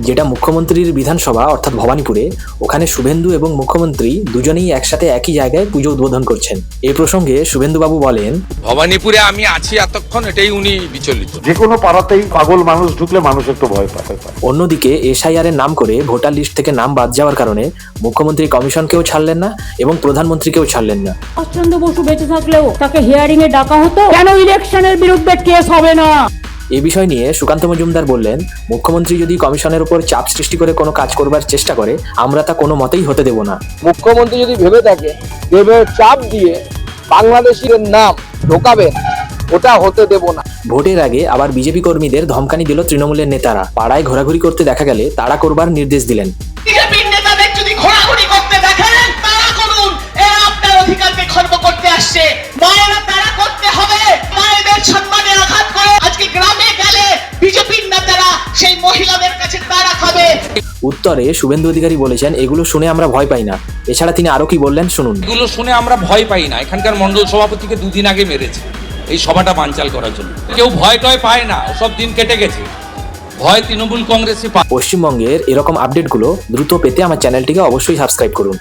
যেটা মুখ্যমন্ত্রীর বিধানসভা অর্থাৎ ভবানীপুরে। ওখানে শুভেন্দু এবং মুখ্যমন্ত্রী দুজনেই একসাথে একই জায়গায় পুজো উদ্বোধন করছেন। এই প্রসঙ্গে শুভেন্দুবাবু বলেন, ভবানীপুরে আমি আছি এতক্ষণ, এটাই উনি বিচলিত। যে কোনো পাড়াতেই পাগল মানুষ ঢুকলে মানুষ একটু ভয় পায়। অন্যদিকে এসআইআর এর নাম করে ভোটার লিস্ট থেকে নাম বাদ যাওয়ার কারণে মুখ্যমন্ত্রী কমিশনকেও ছাড়লেন না এবং প্রধানমন্ত্রীকেও ছাড়লেন না। চন্দ্র বসু বেঁচে থাকলেও তাকে হিয়ারিং এ ডাকা হতো, কেন ইলেকশনের বিরুদ্ধে কেস হবে না? এই বিষয় নিয়ে সুকান্ত মজুমদার বললেন, মুখ্যমন্ত্রী যদি কমিশনের উপর চাপ সৃষ্টি করে কোনো কাজ করবার চেষ্টা করে, আমরা তা কোনো মতেই হতে দেব না। মুখ্যমন্ত্রী যদি ভেবে থাকে দেবের চাপ দিয়ে বাংলাদেশের নাম ঢোকাবেন, ওটা হতে দেব না। ভোটের আগে আবার বিজেপি কর্মীদের ধমকানি দিল তৃণমূলের নেতারা। পাড়ায় ঘোরাঘুরি করতে দেখা গেলে তাড়া করবার নির্দেশ দিলেন। বিজেপির নেতাদের যদি ঘোরাঘুরি করতে দেখেন, তারা করুন, এরা আপনার অধিকারকে খর্ব করতে আসছে। মায়েরা তারা করতে হবে, মায়েদের সম্মানে আঘাত করে। আজকে গ্রামে গেলে বিজেপির নেতারা সেই মহিলাদের কাছে তারা খাবে। উত্তরে শুভেন্দু অধিকারী বলেছেন, এগুলো শুনে আমরা ভয় পাই না। এছাড়া তিনি আরো কি বললেন শুনুন। এগুলো শুনে আমরা ভয় পাই না। এখানকার মন্ডল সভাপতিকে 2 দিন আগে মেরেছে এই সভাটা বানচাল করার জন্য। কেউ ভয় টয় পায় না, সব দিন কেটে গেছে। ভয় তৃণমূল কংগ্রেসে। পশ্চিমবঙ্গের এরকম আপডেটগুলো দ্রুত পেতে আমার চ্যানেলটিকে অবশ্যই সাবস্ক্রাইব করুন।